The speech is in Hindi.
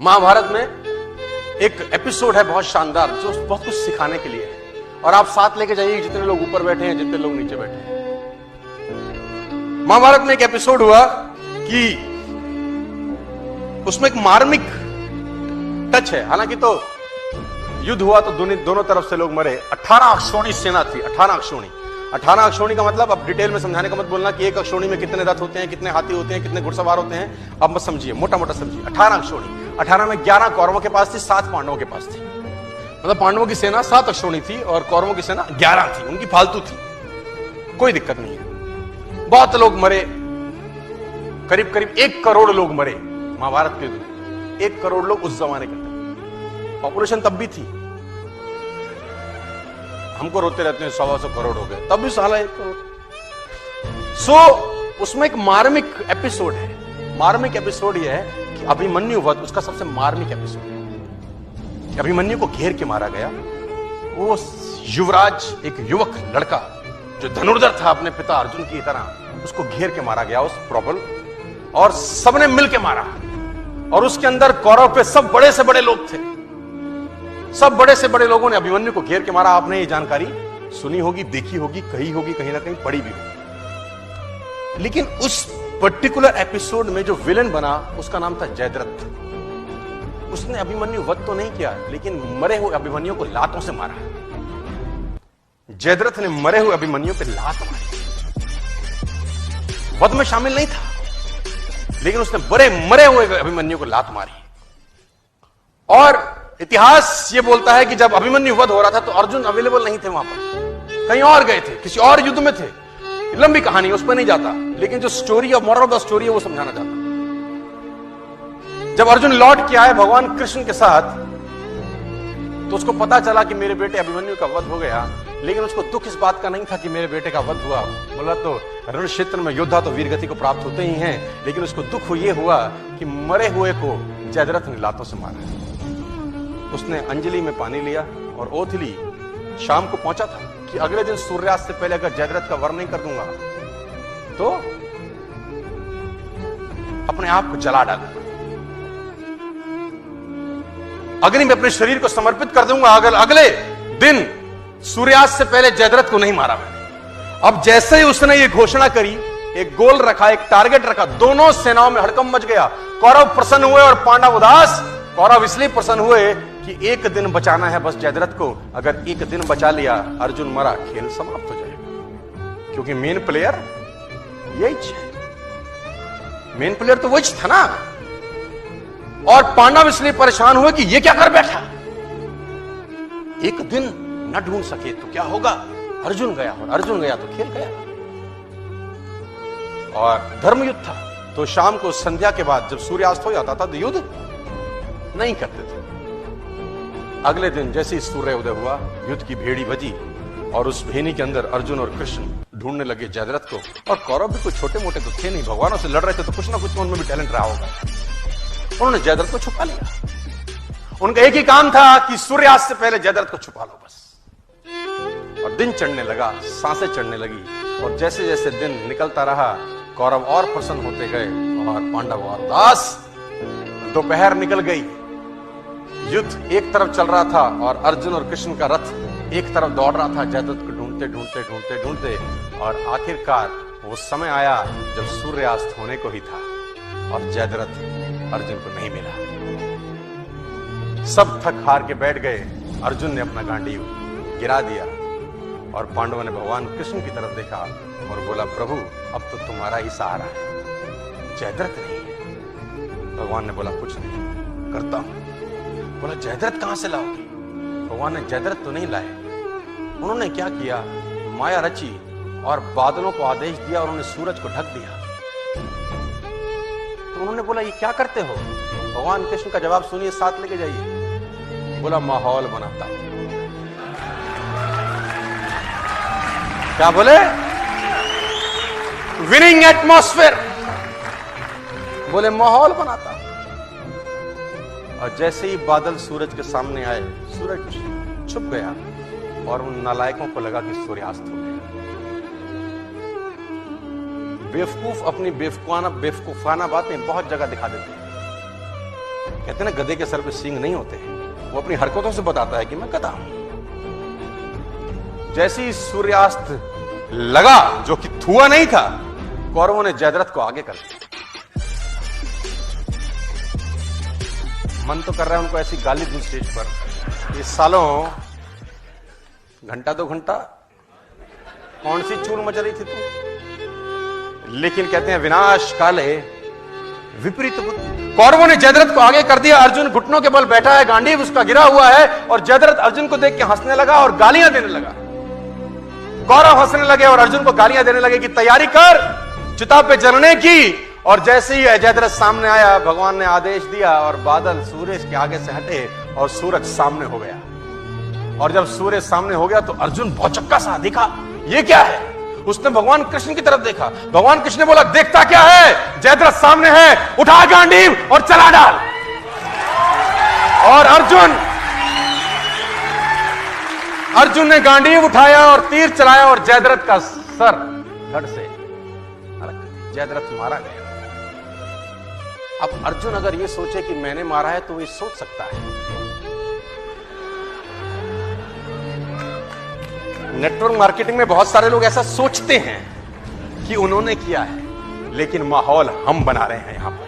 महाभारत में एक एपिसोड है बहुत शानदार जो बहुत कुछ सिखाने के लिए है, और आप साथ लेके जाइए जितने लोग ऊपर बैठे हैं, जितने लोग नीचे बैठे हैं। महाभारत में एक एपिसोड हुआ कि उसमें एक मार्मिक टच है। हालांकि तो युद्ध हुआ तो दोनों तरफ से लोग मरे। 18 अक्षौणी सेना थी। 18 अक्षौणी का मतलब, अब डिटेल में समझाने का मत बोलना कि एक अक्षौणी में कितने रथ होते हैं, कितने हाथी होते हैं, कितने घुड़सवार होते हैं, अब मत समझिए, मोटा मोटा समझिए। 18 अक्षौणी, 18 में 11 कौरवों के पास थी, 7 पांडवों के पास थी। मतलब पांडवों की सेना 7 अक्षौणी थी और कौरवों की सेना 11 थी। उनकी फालतू थी, कोई दिक्कत नहीं है। बहुत लोग मरे, करीब करीब 1 करोड़ लोग मरे महाभारत के युद्ध में। 1 करोड़ लोग उस जमाने के अंदर। पॉपुलेशन तब भी थी, हमको रोते रहते हैं 100 करोड़ हो गए, तब भी साला 1 करोड़। उसमें एक मार्मिक एपिसोड है। मार्मिक एपिसोड यह है कि अभिमन्यु वध उसका सबसे मार्मिक एपिसोड है। अभिमन्यु को घेर के मारा गया। वो युवराज, एक युवक लड़का जो धनुर्धर था अपने पिता अर्जुन की तरह, उसको घेर के मारा गया उस प्रॉब्लम, और सबने मिलके मारा। और उसके अंदर कौरव पे सब बड़े से बड़े लोग थे। सब बड़े से बड़े लोगों ने अभिमन्यु को घेर के मारा। आपने ये जानकारी सुनी होगी, देखी होगी, कही होगी, कहीं ना कहीं पढ़ी भी होगी। लेकिन उस पर्टिकुलर एपिसोड में जो विलेन बना उसका नाम था जयद्रथ। उसने अभिमन्यु वध तो नहीं किया, लेकिन मरे हुए अभिमन्यु को लातों से मारा। जयद्रथ ने मरे हुए अभिमन्यु पे लात मारी। वध में शामिल नहीं था, लेकिन उसने मरे हुए अभिमन्यु को लात मारी। और इतिहास ये बोलता है कि जब अभिमन्यु वध हो रहा था तो अर्जुन अवेलेबल नहीं थे वहां पर, कहीं और गए थे, किसी और युद्ध में थे। लंबी कहानी, उस पर नहीं जाता, लेकिन जो story of moral of the story है वो समझाना चाहता। जब अर्जुन लौट के आए भगवान कृष्ण के साथ, तो उसको पता चला कि मेरे बेटे अभिमन्यु का वध हो गया। लेकिन उसको दुख इस बात का नहीं था कि मेरे बेटे का वध हुआ। बोला तो रण क्षेत्र में योद्धा तो वीरगति को प्राप्त होते ही हैं, लेकिन उसको दुख ये हुआ कि मरे हुए को जयद्रथ ने लातों से मारा। उसने अंजलि में पानी लिया और ओथ ली। शाम को पहुंचा था कि अगले दिन सूर्यास्त से पहले अगर जयद्रथ का वर्ण नहीं कर दूंगा तो अपने आप को जला डालूंगा, अग्नि में अपने शरीर को समर्पित कर दूंगा अगर अगले दिन सूर्यास्त से पहले जयद्रथ को नहीं मारा मैंने। अब जैसे ही उसने ये घोषणा करी, एक गोल रखा, एक टारगेट रखा, दोनों सेनाओं में हड़कंप मच गया। कौरव प्रसन्न हुए और पांडव उदास। कौरव इसलिए प्रसन्न हुए कि एक दिन बचाना है बस जयद्रथ को। अगर एक दिन बचा लिया, अर्जुन मरा, खेल समाप्त हो जाएगा, क्योंकि मेन प्लेयर यही है। मेन प्लेयर तो वही था ना। और पांडव इसलिए परेशान हुए कि ये क्या कर बैठा, एक दिन न ढूंढ सके तो क्या होगा। अर्जुन गया, और अर्जुन गया तो खेल गया। और धर्म युद्ध था, तो शाम को संध्या के बाद जब सूर्यास्त हो जाता था तो युद्ध नहीं करते थे। अगले दिन जैसे ही सूर्य उदय हुआ, युद्ध की भेड़ी बजी, और उस भेनी के अंदर अर्जुन और कृष्ण ढूंढने लगे जयद्रथ को। और कौरव भी कोई छोटे मोटे तो थे नहीं, भगवानों से लड़ रहे थे, तो कुछ ना कुछ तो उनमें भी टैलेंट रहा होगा। उन्होंने जयद्रथ को छुपा लिया। उनका एक ही काम था कि सूर्यास्त से पहले जयद्रथ को छुपा लो बस। और दिन चढ़ने लगा, सांसें चढ़ने लगी, और जैसे जैसे दिन निकलता रहा, कौरव और प्रसन्न होते गए और पांडव और उदास। दोपहर निकल गई, युद्ध एक तरफ चल रहा था और अर्जुन और कृष्ण का रथ एक तरफ दौड़ रहा था जयद्रथ को ढूंढते ढूंढते ढूंढते ढूंढते। और आखिरकार वो समय आया जब सूर्यास्त होने को ही था और जयद्रथ अर्जुन को नहीं मिला। सब थक हार के बैठ गए। अर्जुन ने अपना गांडीव गिरा दिया और पांडवों ने भगवान कृष्ण की तरफ देखा और बोला, प्रभु अब तो तुम्हारा ही सहारा है, जयद्रथ नहीं है। भगवान ने बोला, कुछ नहीं करता हूं। बोला, जयद्रथ कहां से लाओगे? भगवान ने जयद्रथ तो नहीं लाए। उन्होंने क्या किया, माया रची और बादलों को आदेश दिया और उन्होंने सूरज को ढक दिया। तो उन्होंने बोला, ये क्या करते हो? भगवान कृष्ण का जवाब सुनिए, साथ लेके जाइए। बोला, माहौल बनाता। क्या बोले? Winning atmosphere. बोले, माहौल बनाता। और जैसे ही बादल सूरज के सामने आए, सूरज छुप गया और उन नालायकों को लगा कि सूर्यास्त हो गया। बेवकूफ अपनी बेवकूफाना बातें बहुत जगह दिखा देते हैं। कहते ना गधे के सर पे सींग नहीं होते, वो अपनी हरकतों से बताता है कि मैं गधा हूं। जैसे ही सूर्यास्त लगा, जो कि हुआ नहीं था, कौरवों ने जयद्रथ को आगे कर दिया। मन तो कर रहा है उनको ऐसी गाली दूं स्टेज पर, ये सालों घंटा 2 घंटा कौन सी चूल मच रही थी तू। लेकिन कहते हैं विनाश काले विपरीत बुद्धि। कौरवों ने जयद्रथ को आगे कर दिया। अर्जुन घुटनों के बल बैठा है, गांडीव उसका गिरा हुआ है, और जयद्रथ अर्जुन को देख के हंसने लगा और गालियां देने लगा। कौरव हंसने लगे और अर्जुन को गालियां देने लगे कि तैयारी कर चिता पे जलने की। और जैसे ही जयद्रथ सामने आया, भगवान ने आदेश दिया और बादल सूरज के आगे से हटे और सूरज सामने हो गया। और जब सूरज सामने हो गया तो अर्जुन भौचक्का सा दिखा, ये क्या है? उसने भगवान कृष्ण की तरफ देखा। भगवान कृष्ण ने बोला, देखता क्या है, जयद्रथ सामने है, उठा गांडीव और चला डाल। और अर्जुन ने गांडीव उठाया और तीर चलाया और जयद्रथ का सर धड़ से जयद्रथ मारा गया। अब अर्जुन अगर ये सोचे कि मैंने मारा है तो ये सोच सकता है। नेटवर्क मार्केटिंग में बहुत सारे लोग ऐसा सोचते हैं कि उन्होंने किया है, लेकिन माहौल हम बना रहे हैं यहां पर।